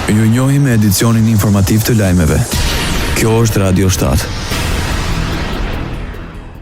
Ju njohim me edicionin informativ të lajmeve. Kjo është Radio 7.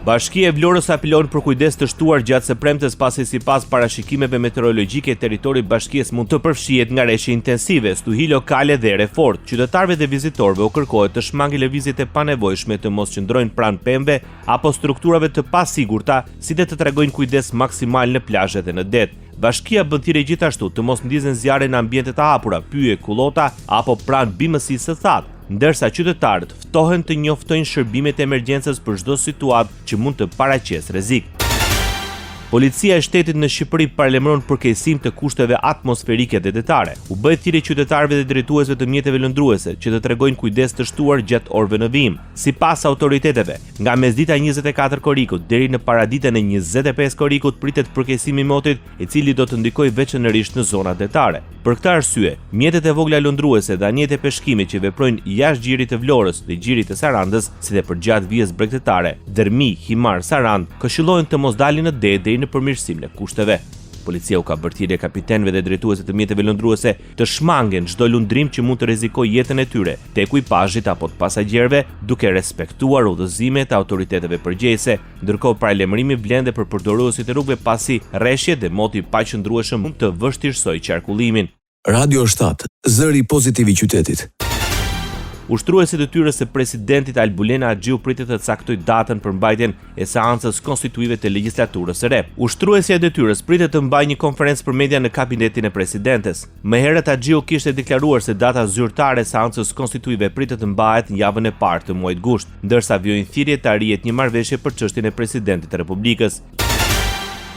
Bashkia e Vlorës apelon për kujdes të shtuar gjatë së premtes pasi sipas parashikimeve meteorologjike territori i bashkisë mund të përfshihet nga reshje intensive, stuhi lokale dhe ere fort. Qytetarëve dhe vizitorëve u kërkohet të shmangin lëvizjet e panevojshme, të mos qëndrojnë pranë pemëve apo strukturave të pasigurta, si dhe të tregojnë kujdes maksimal në plazhe dhe në det. Bashkia bën thirrje gjithashtu të mos ndizen zjarre në ambiente të hapura, pyje, kullota apo pranë bimësisë së thatë, ndërsa qytetarët ftohen të njoftojnë shërbimet e emergjencës për çdo situatë që mund të paraqesë rrezik. Policia e shtetit në Shqipëri paralajmëron përkeqësim të kushteve atmosferike dhe detare. U bëhet thirrje qytetarëve dhe drejtuesve të mjeteve lëndruese që të tregojnë kujdes të shtuar gjatë orëve në vijim. Sipas autoriteteve, nga mesdita 24 korrikut deri në paraditën e 25 korrikut pritet përkeqësim i motit, i cili do të ndikojë veçanërisht në zonat detare. Për këtë arsye, mjetet e vogla lëndruese dhe anjet e peshkimit që veprojnë jashtë gjirit të Vlorës dhe gjirit të Sarandës, si dhe përgjatë vijës bregtetare, Dërmi, Himar, Sarand, këshillohen të mos dalin në det deri në përmirësimin e kushteve. Policia u ka bërë thirrje kapitenëve dhe drejtuesve të mjeteve lëndruese të shmangen çdo lundrim që mund të rrezikojë jetën e tyre, të ekuipazhit apo të pasagjerëve, duke respektuar udhëzimet e autoriteteve përgjegjëse, ndërkohë paralajmërimi vlen dhe për përdoruesit e rrugëve pasi rreshjet dhe moti i paqëndrueshëm mund të vështirësojë qarkullimin. Radio 7, zëri pozitiv i qytetit. Ushtruesit e tyre së presidentit Albulena Axhiu pritet të caktoj datën për mbajtjen e seancës konstituive të legjislaturës së re. Ushtruesja e detyrës pritet të mbajë një konferencë për media në kabinetin e presidentes. Më herët Axhiu kishte deklaruar se data zyrtare e seancës konstituive pritet të mbahet në javën e parë të muajit gusht, ndërsa vjojnë thirrje të arrihet një marrëveshje për çështjen e presidentit të Republikës.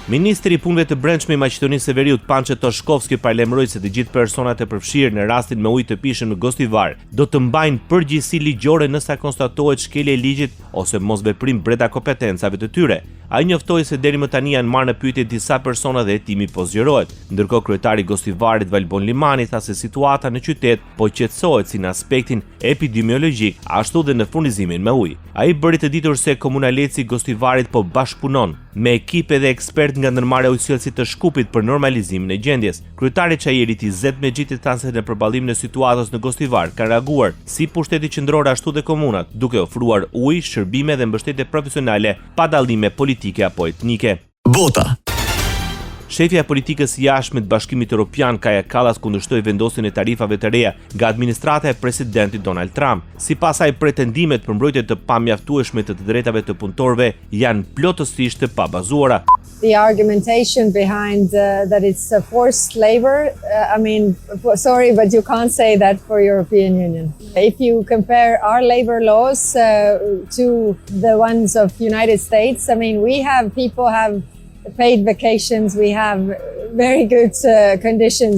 Ministri i Punëve të Brendshme i Maqedonisë së Veriut Pançe Toshkovski paralajmëroi se të gjithë personat e përfshirë në rastin me ujë të pishëm në Gostivar do të mbajnë përgjegjësi ligjore nëse konstatohet shkelje e ligjit ose mosveprim brenda kompetencave të tyre. Ai njoftoi se deri më tani janë marrë në pyetje disa persona dhe hetimi po zgjerohet. Ndërkohë kryetari i Gostivarit Valbon Limani tha se situata në qytet po qetësohet si në aspektin epidemiologjik, ashtu dhe në furnizimin me ujë. Ai bëri të ditur se komunaleci i Gostivarit po bashkëpunon me ekipe dhe ekspert nga ndërmarrja ujësillësit të Shkupit për normalizimin e gjendjes. Kryetari Çajerit Izet Mexhiti tha se në përballim në situatës në Gostivar kanë reaguar si pushteti qendror ashtu dhe komunat, duke ofruar ujë, shërbime dhe mbështetje profesionale pa dallime politike apo etnike. Bota. Shefja e politikës jashtme të Bashkimit Evropian Kaja Kallas kundërshtoi vendosjen e tarifave të reja nga administrata e presidentit Donald Trump. Sipas saj, pretendimet për mbrojtje të pamjaftueshme të drejtave të punëtorëve janë plotësisht të pabazuara. The argumentation behind that it's forced labor, sorry, but you can't say that for European Union. If you compare our labor laws to the ones of United States, people have paid vacations, we have very good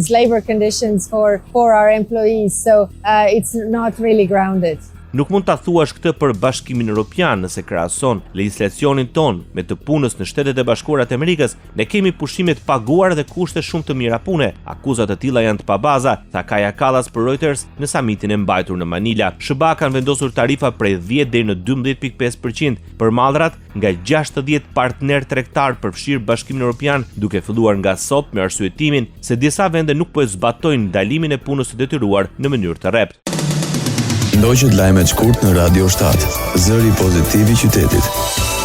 labor conditions for our employees, so it's not really grounded. Nuk mund ta thuash këtë për Bashkimin Evropian nëse krahason legjislacionin ton me të punës në Shtetet e Bashkuara të Amerikës, ne kemi pushime të paguara dhe kushte shumë të mira pune. Akuzat të tilla janë të pabaza, tha Kaja Kallas për Reuters në samitin e mbajtur në Manila. SBA kanë vendosur tarifa prej 10 deri në 12.5% për mallrat nga 60 partner tregtar përfshir Bashkimin Evropian, duke filluar nga sot me arsyetimin se disa vende nuk po e zbatojnë ndalimin e punës së detyruar në mënyrë të rrept. Ndoqët lajmet shkurt në Radio 7, zëri pozitiv i qytetit.